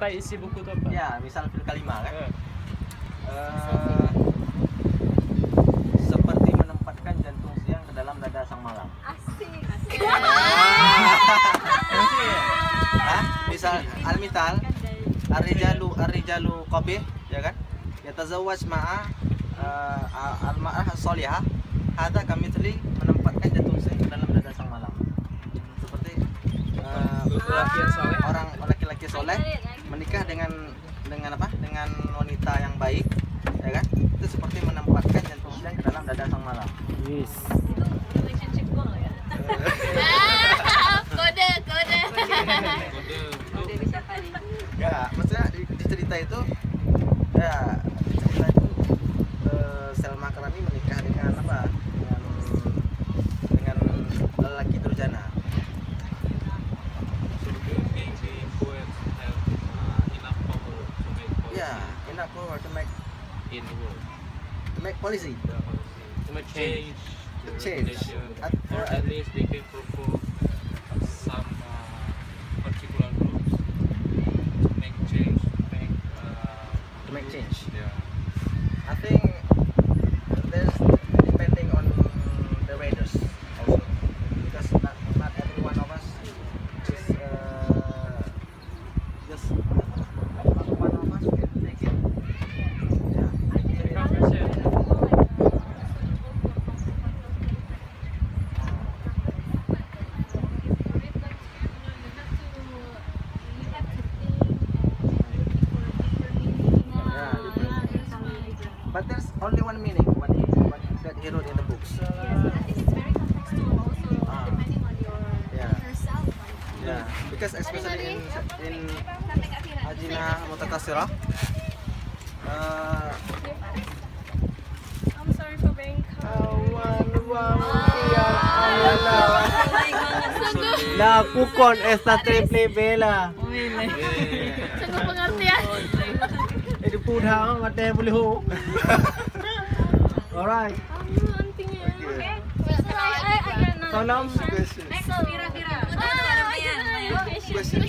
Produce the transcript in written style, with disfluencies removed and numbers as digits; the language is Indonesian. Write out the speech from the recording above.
Apa isi buku itu apa? Ya, misal fil kalimah kan. Seperti menempatkan jantung siang ke dalam dada sang malam. Asik. Misal al-mithal ar-rijalu qabih, ya kan? Yatazawwaj ma'a al-mar'ah as-salihah. Hadza kamitsli menempatkan jantung siang ke dalam dada sang malam. Seperti Laki-laki yang soleh. orang laki-laki soleh menikah dengan apa? Dengan wanita yang baik, ya kan? Itu seperti menempatkan jantung siang ke dalam dada sang malam. Yes. Itu relationship goal ya. Kode. Kode siapa nih? Ya, maksudnya di cerita itu ya di cerita itu Selma Karani menikah dengan apa? Dengan lelaki durjana. Yeah, enough power to make in the world. policy. To make change. To change. Or at least they can propose some particular groups to make change. To make change. Yeah. I think there's depending on the readers also, because not every one of us is just one of us can take it. But there's only one meaning what that he wrote in the books. Yes, but it's very contextual also, depending on yourself. Yeah, because especially in Ajinah Mutakasirah, I'm sorry for being La pukon esta triple bela. Sungguh pengertian. Itu pudha mate boleh ho. Alright. Antingnya. Oke. Tolong Next, Bira. Question.